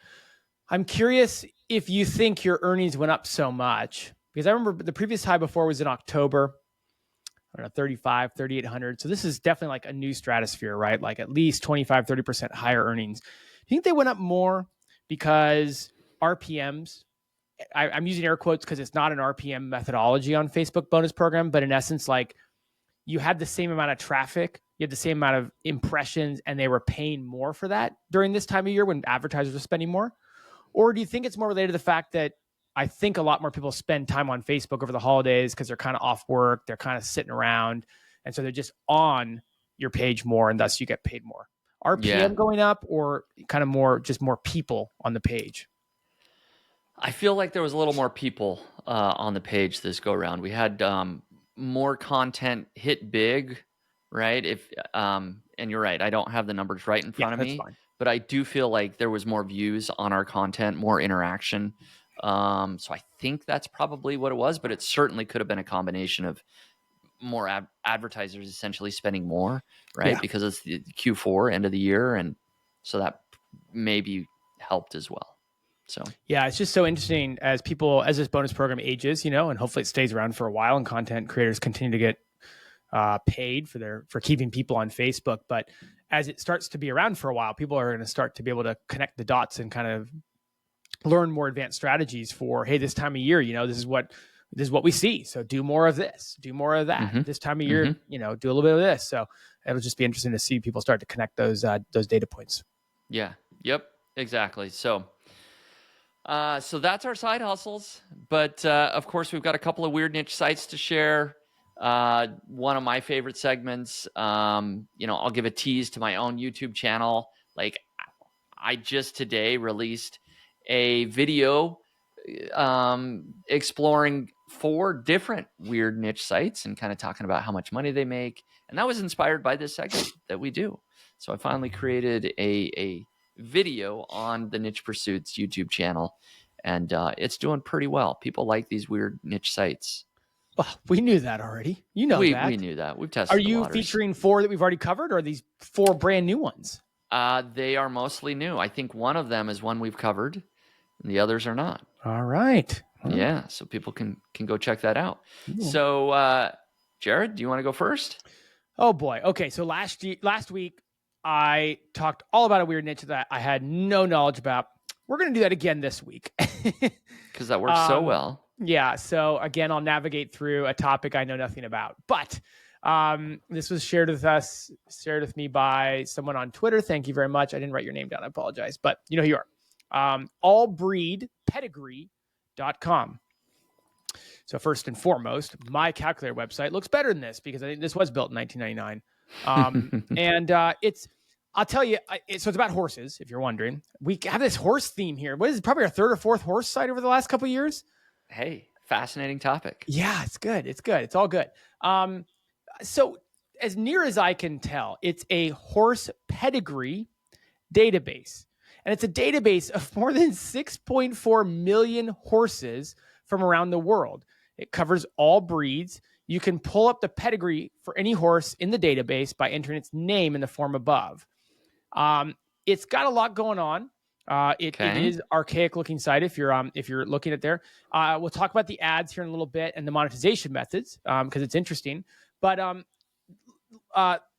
Speaker 2: I'm curious if you think your earnings went up so much, because I remember the previous high before was in October, I don't know, 3,800. So this is definitely like a new stratosphere, right? Like at least 25, 30% higher earnings. Do you think they went up more because RPMs, I'm using air quotes because it's not an RPM methodology on Facebook bonus program, but in essence, like you had the same amount of traffic, you had the same amount of impressions, and they were paying more for that during this time of year when advertisers are spending more? Or do you think it's more related to the fact that I think a lot more people spend time on Facebook over the holidays because they're kind of off work, they're kind of sitting around, and so they're just on your page more, and thus you get paid more? RPM going up, or kind of more people on the page?
Speaker 1: I feel like there was a little more people on the page this go around. We had more content hit big, right? And you're right, I don't have the numbers right in front of me,
Speaker 2: fine.
Speaker 1: but I do feel like there was more views on our content, more interaction. So I think that's probably what it was, but it certainly could have been a combination of more advertisers essentially spending more, right?
Speaker 2: Yeah.
Speaker 1: Because it's the Q4 end of the year, and so that maybe helped as well. So
Speaker 2: yeah, it's just so interesting as this bonus program ages, and hopefully it stays around for a while, and content creators continue to get paid for keeping people on Facebook. But as it starts to be around for a while, people are going to start to be able to connect the dots and kind of learn more advanced strategies for, hey, this time of year, this is what we see. So do more of this, do more of that.
Speaker 1: Mm-hmm.
Speaker 2: This time of year, do a little bit of this. So it'll just be interesting to see people start to connect those data points.
Speaker 1: Yeah. Yep. Exactly. So that's our side hustles. But of course, we've got a couple of weird niche sites to share. One of my favorite segments, I'll give a tease to my own YouTube channel. Like, I just today released a video exploring 4 different weird niche sites and kind of talking about how much money they make. And that was inspired by this segment that we do. So I finally created a video on the Niche Pursuits YouTube channel, and it's doing pretty well. People like these weird niche sites.
Speaker 2: Well, we knew that already. That.
Speaker 1: We knew that. We've tested.
Speaker 2: Are you featuring 4 that we've already covered, or are these 4 brand new ones?
Speaker 1: They are mostly new. I think one of them is one we've covered, and the others are not.
Speaker 2: All right.
Speaker 1: Yeah, so people can go check that out. Ooh. So, Jared, do you want to go first?
Speaker 2: Oh boy. Okay, so last week I talked all about a weird niche that I had no knowledge about. We're going to do that again this week
Speaker 1: because that works so well.
Speaker 2: Yeah. So again, I'll navigate through a topic I know nothing about, but this was shared with me by someone on Twitter. Thank you very much. I didn't write your name down. I apologize, but you know who you are. Allbreedpedigree.com. So first and foremost, my calculator website looks better than this because I think this was built in 1999. And I'll tell you, so it's about horses, if you're wondering. We have this horse theme here. What is it, probably our 3rd or 4th horse site over the last couple of years?
Speaker 1: Hey, fascinating topic.
Speaker 2: Yeah, it's good. It's all good. So as near as I can tell, it's a horse pedigree database. And it's a database of more than 6.4 million horses from around the world. It covers all breeds. You can pull up the pedigree for any horse in the database by entering its name in the form above. It's got a lot going on. It is archaic looking site if you're looking at there. We'll talk about the ads here in a little bit and the monetization methods because it's interesting. But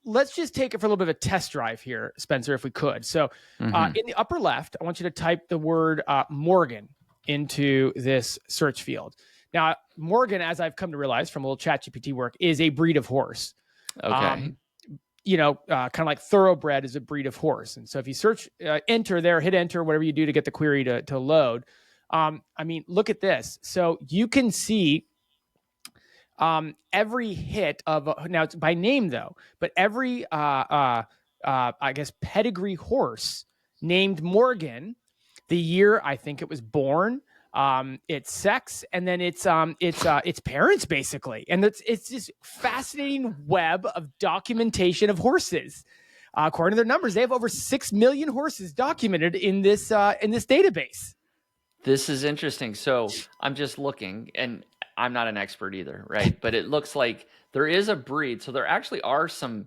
Speaker 2: let's just take it for a little bit of a test drive here, Spencer, if we could. So in the upper left, I want you to type the word Morgan into this search field. Now, Morgan, as I've come to realize from a little ChatGPT work, is a breed of horse.
Speaker 1: Okay.
Speaker 2: Kind of like thoroughbred is a breed of horse. And so if you search, enter there, hit enter, whatever you do to get the query to load. Look at this. So you can see every hit of, now it's by name though, but every, pedigree horse named Morgan, the year I think it was born, its sex, and then its parents basically. And it's this fascinating web of documentation of horses. According to their numbers, they have over 6 million horses documented in this database.
Speaker 1: This is interesting. So I'm just looking, and I'm not an expert either, right? But it looks like there is a breed. So there actually are some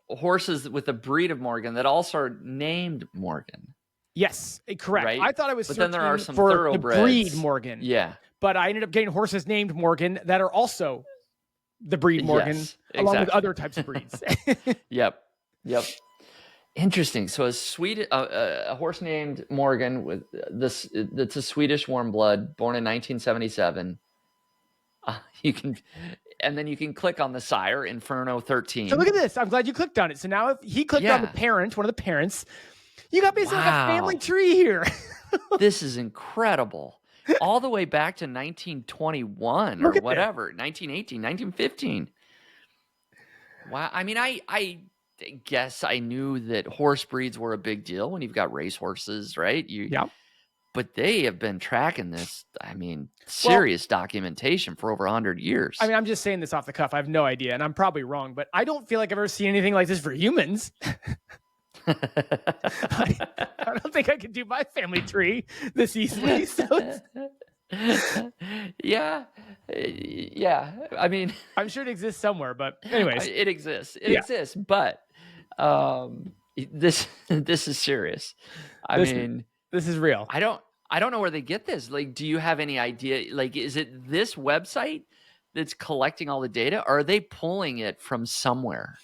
Speaker 1: horses with a breed of Morgan that also are named Morgan.
Speaker 2: Yes, correct. Right? I thought I was searching
Speaker 1: then there are some
Speaker 2: for the breed Morgan.
Speaker 1: Yeah.
Speaker 2: But I ended up getting horses named Morgan that are also the breed Morgan, along with other types of breeds.
Speaker 1: Yep. Interesting. So a horse named Morgan with this, that's a Swedish warm blood, born in 1977. And then you can click on the sire, Inferno 13.
Speaker 2: So look at this. I'm glad you clicked on it. So now if he clicked on the parent, one of the parents, you got basically like a family tree here.
Speaker 1: This is incredible. All the way back to 1921 or whatever, 1918, 1915. Wow. I guess I knew that horse breeds were a big deal when you've got race horses, right? but they have been tracking this. I mean, serious documentation for over 100 years.
Speaker 2: I mean, I'm just saying this off the cuff. I have no idea, and I'm probably wrong, but I don't feel like I've ever seen anything like this for humans. I don't think I could do my family tree this easily. So
Speaker 1: yeah. I mean,
Speaker 2: I'm sure it exists somewhere, but anyways,
Speaker 1: it exists. It exists, but this is serious. I mean,
Speaker 2: this is real.
Speaker 1: I don't know where they get this. Like, do you have any idea? Like, is it this website that's collecting all the data, or are they pulling it from somewhere?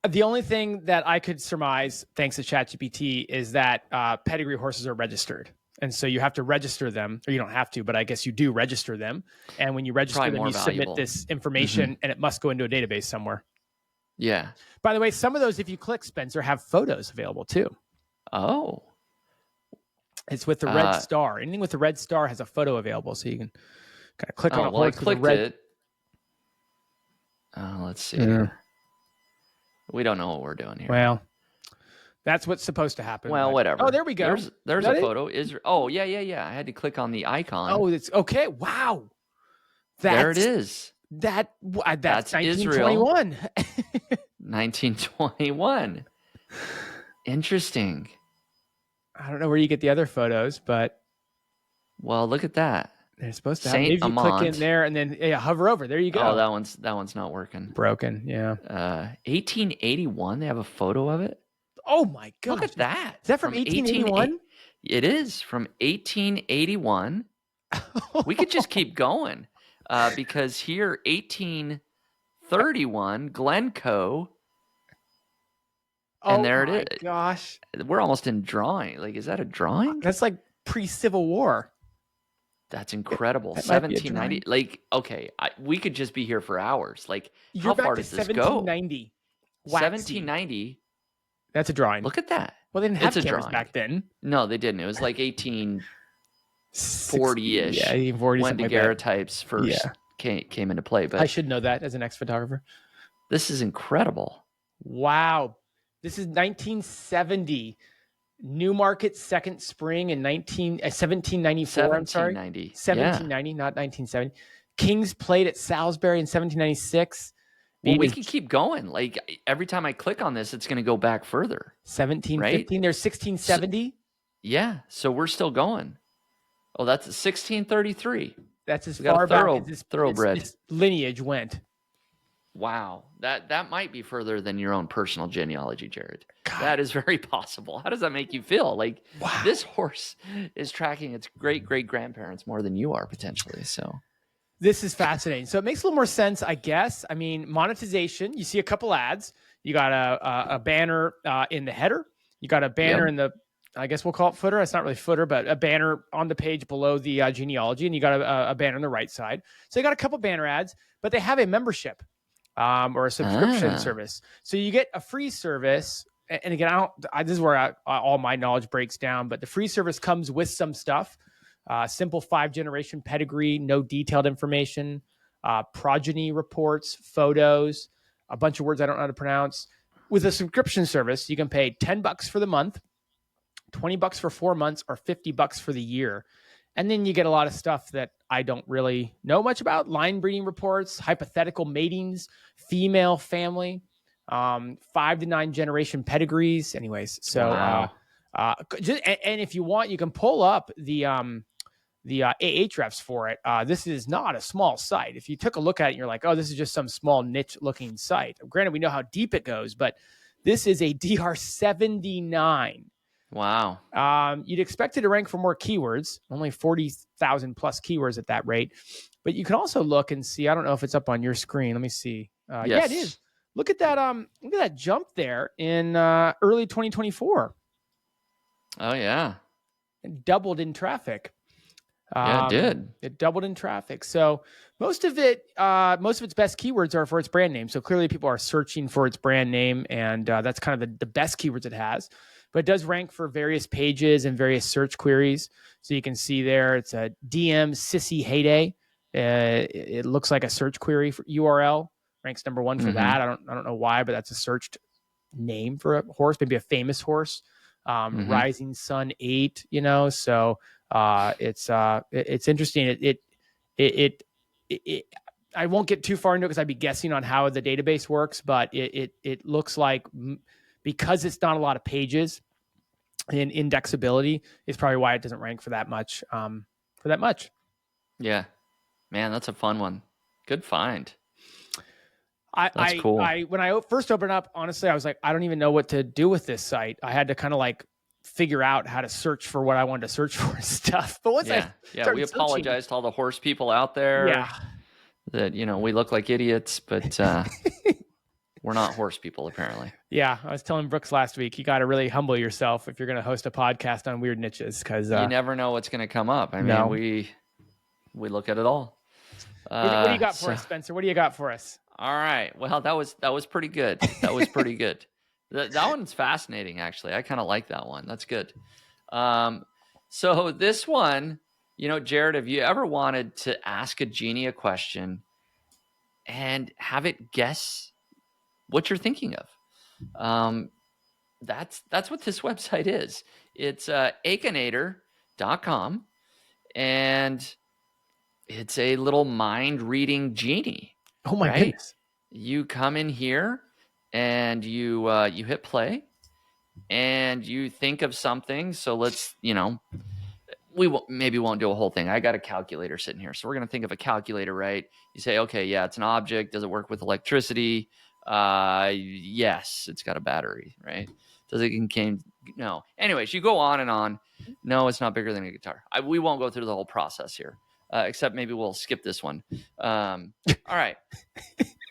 Speaker 2: The only thing that I could surmise, thanks to ChatGPT, is that pedigree horses are registered. And so you have to register them, or you don't have to, but I guess you do register them. And when you register them, you submit this information, and it must go into a database somewhere.
Speaker 1: Yeah.
Speaker 2: By the way, some of those, if you click, Spencer, have photos available too.
Speaker 1: Oh.
Speaker 2: It's with the red star. Anything with the red star has a photo available, so you can kind of click on it.
Speaker 1: Well, I clicked it. Let's see. Yeah. We don't know what we're doing here.
Speaker 2: Well, that's what's supposed to happen.
Speaker 1: Well, whatever.
Speaker 2: Oh, there we go.
Speaker 1: There's a photo. Oh, yeah. I had to click on the icon.
Speaker 2: Oh, it's okay. Wow.
Speaker 1: There it is.
Speaker 2: That's 1921.
Speaker 1: Israel. 1921. Interesting.
Speaker 2: I don't know where you get the other photos, but
Speaker 1: well, look at that.
Speaker 2: They're supposed to have. Maybe you click in there and then hover over. There you go.
Speaker 1: Oh, that one's not working.
Speaker 2: Broken. Yeah.
Speaker 1: 1881. They have a photo of it.
Speaker 2: Oh my god!
Speaker 1: Look at that.
Speaker 2: Is that from 1881?
Speaker 1: It is from 1881. We could just keep going because here 1831 Glencoe. And there it is.
Speaker 2: Gosh,
Speaker 1: we're almost in drawing. Like, is that a drawing?
Speaker 2: That's like pre-Civil War.
Speaker 1: That's incredible. 1790. Like, okay, we could just be here for hours. Like, how far does this go?
Speaker 2: 1790.
Speaker 1: 1790.
Speaker 2: That's a drawing.
Speaker 1: Look at that.
Speaker 2: Well, they didn't have cameras back then.
Speaker 1: No, they didn't. It was like 1840-ish.
Speaker 2: Yeah, 1840.
Speaker 1: When daguerreotypes first came into play. But
Speaker 2: I should know that as an ex-photographer.
Speaker 1: This is incredible.
Speaker 2: Wow. This is 1970. Newmarket Second Spring in 1794.
Speaker 1: 1790.
Speaker 2: I'm sorry. 1790, not 1970. King's Plate at Salisbury in 1796.
Speaker 1: Well, we can keep going. Like, every time I click on this, it's going to go back further.
Speaker 2: 1715. Right? There's 1670.
Speaker 1: So we're still going. Oh, that's 1633.
Speaker 2: That's as far back as
Speaker 1: thoroughbred
Speaker 2: this lineage went.
Speaker 1: Wow, that might be further than your own personal genealogy, Jared. God. That is very possible. How does that make you feel? Like, wow. This horse is tracking its great-great-grandparents more than you are potentially. So
Speaker 2: this is fascinating. So it makes a little more sense, I guess. I mean, monetization. You see a couple ads. You got a banner in the header. You got a banner in the, I guess we'll call it footer. It's not really footer, but a banner on the page below the genealogy, and you got a banner on the right side. So you got a couple banner ads, but they have a membership. Or a subscription service. So you get a free service. And again, this is where all my knowledge breaks down, but the free service comes with some stuff. Simple 5-generation pedigree, no detailed information, progeny reports, photos, a bunch of words I don't know how to pronounce. With a subscription service, you can pay $10 for the month, $20 for 4 months, or $50 for the year. And then you get a lot of stuff that I don't really know much about. Line breeding reports, hypothetical matings, female family, 5 to 9 generation pedigrees. Anyways, so
Speaker 1: wow.
Speaker 2: And if you want, you can pull up the Ahrefs for it. This is not a small site. If you took a look at it and you're like, oh, this is just some small niche looking site. Granted, we know how deep it goes, but this is a DR79.
Speaker 1: Wow.
Speaker 2: You'd expect it to rank for more keywords, only 40,000 plus keywords at that rate. But you can also look and see, I don't know if it's up on your screen. Let me see.
Speaker 1: Yes.
Speaker 2: Yeah, it is. Look at that jump there in early 2024.
Speaker 1: Oh yeah.
Speaker 2: It doubled in traffic.
Speaker 1: Yeah, it did.
Speaker 2: It doubled in traffic. So most of its best keywords are for its brand name. So clearly people are searching for its brand name, and that's kind of the best keywords it has. But it does rank for various pages and various search queries. So you can see there, it's a DM Sissy Heyday. It looks like a search query for URL. Ranks number 1 for that. I don't know why, but that's a searched name for a horse, maybe a famous horse. Rising Sun 8, so it's interesting. I won't get too far into it because I'd be guessing on how the database works, but it looks like because it's not a lot of pages in indexability is probably why it doesn't rank for that much.
Speaker 1: Yeah, man, that's a fun one. Good find.
Speaker 2: That's
Speaker 1: cool.
Speaker 2: When I first opened up, honestly, I was like, I don't even know what to do with this site. I had to kind of like figure out how to search for what I wanted to search for and stuff. But once
Speaker 1: we apologize to all the horse people out there that, we look like idiots, but we're not horse people apparently.
Speaker 2: Yeah. I was telling Brooks last week, you got to really humble yourself if you're going to host a podcast on weird niches, because
Speaker 1: you never know what's going to come up. I mean, we look at it all.
Speaker 2: What do you got for us, Spencer? What do you got for us?
Speaker 1: All right. Well, that was pretty good. That was pretty good. That one's fascinating, actually. I kind of like that one. That's good. So this one, Jared, have you ever wanted to ask a genie a question and have it guess what you're thinking of? That's what this website is. It's akinator.com, and it's a little mind-reading genie.
Speaker 2: Oh my goodness.
Speaker 1: You come in here and you hit play and you think of something. So let's, we maybe won't do a whole thing. I got a calculator sitting here. So we're going to think of a calculator, right? You say, okay, yeah, it's an object. Does it work with electricity? Yes, it's got a battery, right? Does it contain? No. Anyways, you go on and on. No, it's not bigger than a guitar. We won't go through the whole process here. Except maybe we'll skip this one. All right.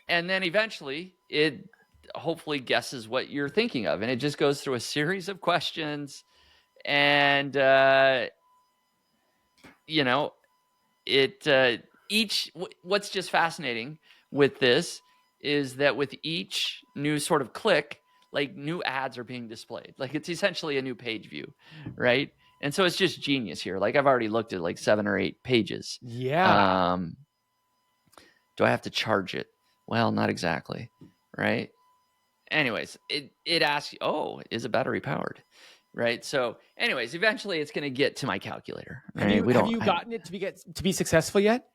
Speaker 1: And then eventually it hopefully guesses what you're thinking of. And it just goes through a series of questions. And, what's just fascinating with this is that with each new sort of click, like new ads are being displayed. Like it's essentially a new page view, right? And so it's just genius here. Like I've already looked at like 7 or 8 pages.
Speaker 2: Yeah.
Speaker 1: Do I have to charge it? Well, not exactly, right? Anyways, it asks you, oh, is it battery powered? Right. So anyways, eventually it's going to get to my calculator. Right?
Speaker 2: Have you gotten it to be successful yet?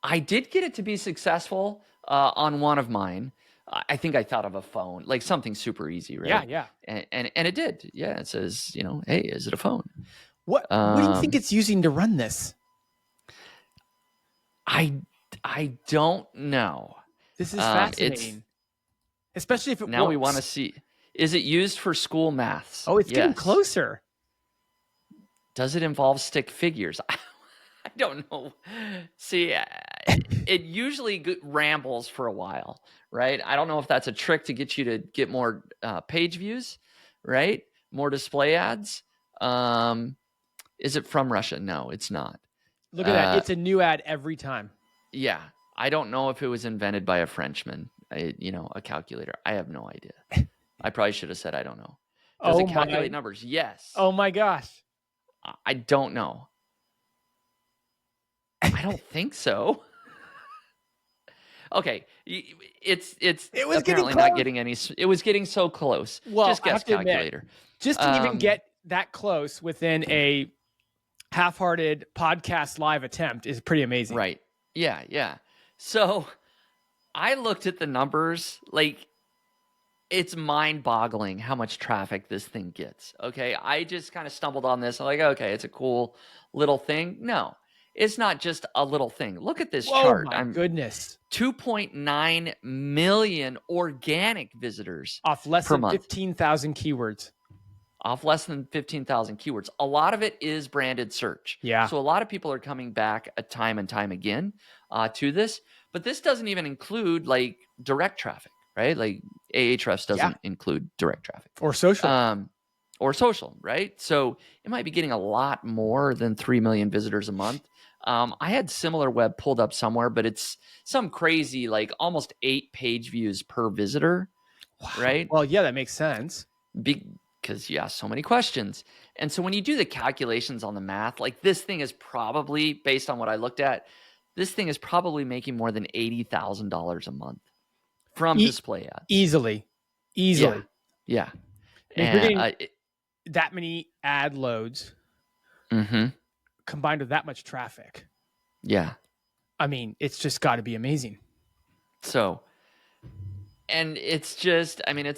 Speaker 1: I did get it to be successful on one of mine. I think I thought of a phone, like something super easy, right?
Speaker 2: Yeah.
Speaker 1: And it did. Yeah, it says, hey, is it a phone?
Speaker 2: What do you think it's using to run this?
Speaker 1: I don't know.
Speaker 2: This is fascinating. Especially if it
Speaker 1: now
Speaker 2: works.
Speaker 1: We want to see, is it used for school maths?
Speaker 2: Oh, it's getting closer.
Speaker 1: Does it involve stick figures? I don't know. See, it usually rambles for a while, right? I don't know if that's a trick to get you to get more page views, right? More display ads. Is it from Russia? No, it's not.
Speaker 2: Look at that. It's a new ad every time.
Speaker 1: Yeah. I don't know if it was invented by a Frenchman, a calculator. I have no idea. I probably should have said, I don't know. Does it calculate numbers? Yes.
Speaker 2: Oh my gosh.
Speaker 1: I don't know. I don't think so. Okay, it was apparently not getting any. It was getting so close.
Speaker 2: Well,
Speaker 1: just guess calculator.
Speaker 2: Just to even get that close within a half-hearted podcast live attempt is pretty amazing.
Speaker 1: Right. Yeah. So I looked at the numbers. Like, it's mind-boggling how much traffic this thing gets. Okay, I just kind of stumbled on this. I'm like, okay, it's a cool little thing. No. It's not just a little thing. Look at this chart.
Speaker 2: Oh my goodness.
Speaker 1: 2.9 million organic visitors
Speaker 2: off less than 15,000 keywords.
Speaker 1: Off less than 15,000 keywords. A lot of it is branded search.
Speaker 2: Yeah.
Speaker 1: So a lot of people are coming back time and time again to this. But this doesn't even include like direct traffic, right? Like Ahrefs doesn't include direct traffic.
Speaker 2: Or social.
Speaker 1: Right? So it might be getting a lot more than 3 million visitors a month. I had SimilarWeb pulled up somewhere, but it's some crazy, like almost 8 page views per visitor. Wow. Right?
Speaker 2: Well, yeah, that makes sense.
Speaker 1: Because you ask so many questions. And so when you do the calculations on the math, like this thing is probably, based on what I looked at, this thing is probably making more than $80,000 a month from display ads.
Speaker 2: Easily.
Speaker 1: Yeah. And
Speaker 2: that many ad loads combined with that much traffic.
Speaker 1: Yeah.
Speaker 2: I mean, it's just got to be amazing.
Speaker 1: So, and it's just, I mean,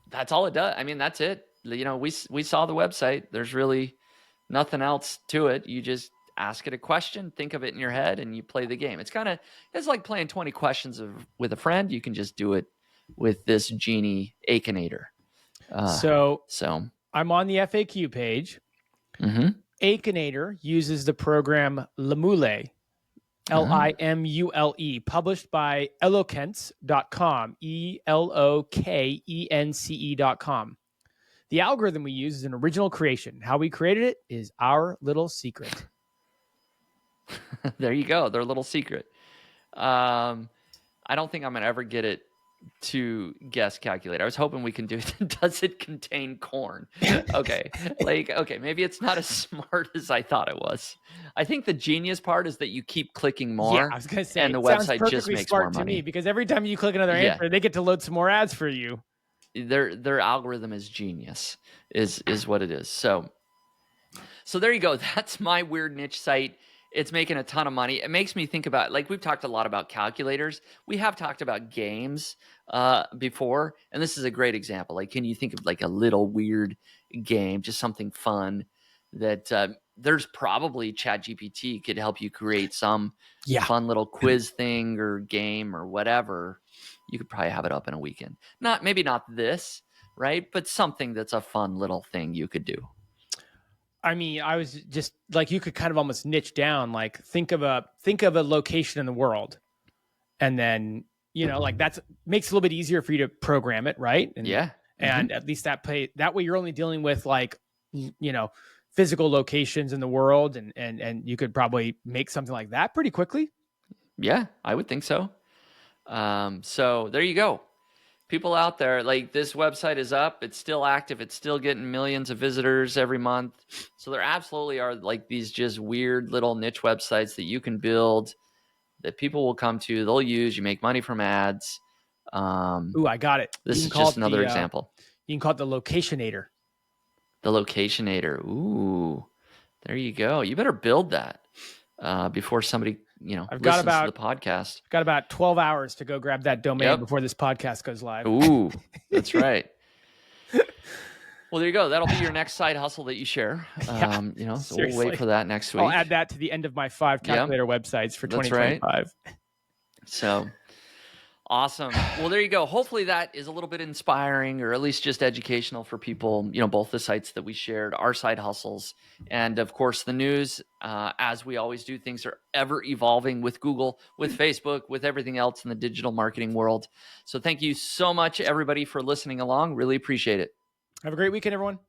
Speaker 1: that's all it does. I mean, that's it. You know, we saw the website. There's really nothing else to it. You just ask it a question, think of it in your head, and you play the game. It's like playing 20 questions with a friend. You can just do it with this Genie Akinator.
Speaker 2: So I'm on the FAQ page. Akinator uses the program Limule, Limule, published by elokence.com, ELOKENCE.com. The algorithm we use is an original creation. How we created it is our little secret.
Speaker 1: There you go. Their little secret. I don't think I'm going to ever get it to guess calculate. I was hoping we can do it. Does it contain corn? Okay. Maybe it's not as smart as I thought it was. I think the genius part is that you keep clicking more.
Speaker 2: Yeah, I was going to say,
Speaker 1: and the website just makes more money.
Speaker 2: To me, because every time you click another answer, they get to load some more ads for you.
Speaker 1: Their algorithm is genius, is what it is. So there you go. That's my weird niche site. It's making a ton of money. It makes me think about, like, we've talked a lot about calculators. We have talked about games before, and this is a great example. Like, can you think of like a little weird game, just something fun that there's probably ChatGPT could help you create some fun little quiz thing or game or whatever. You could probably have it up in a weekend. Maybe not this, right? But something that's a fun little thing you could do.
Speaker 2: I mean, I was just like, you could kind of almost niche down, like think of a location in the world. And then, you know, like that makes it a little bit easier for you to program it. Right. And, and at least that way you're only dealing with, like, you know, physical locations in the world. And you could probably make something like that pretty quickly.
Speaker 1: Yeah, I would think so. So there you go. People out there, like, this website is up. It's still active. It's still getting millions of visitors every month. So there absolutely are, like, these just weird little niche websites that you can build that people will come to. They'll use. You make money from ads.
Speaker 2: Ooh, I got it.
Speaker 1: This is just another example.
Speaker 2: You can call it the Locationator.
Speaker 1: The Locationator. Ooh, there you go. You better build that before somebody, you know, listens to the podcast.
Speaker 2: I've got about 12 hours to go grab that domain before this podcast goes live.
Speaker 1: Ooh, that's right. Well, there you go. That'll be your next side hustle that you share. You know, so we'll wait for that next week.
Speaker 2: I'll add that to the end of my 5 calculator websites for 2025. Right.
Speaker 1: So awesome. Well, there you go. Hopefully that is a little bit inspiring, or at least just educational for people, you know, both the sites that we shared, our side hustles, and of course the news. As we always do, things are ever evolving with Google, with Facebook, with everything else in the digital marketing world. So thank you so much, everybody, for listening along. Really appreciate it.
Speaker 2: Have a great weekend, everyone.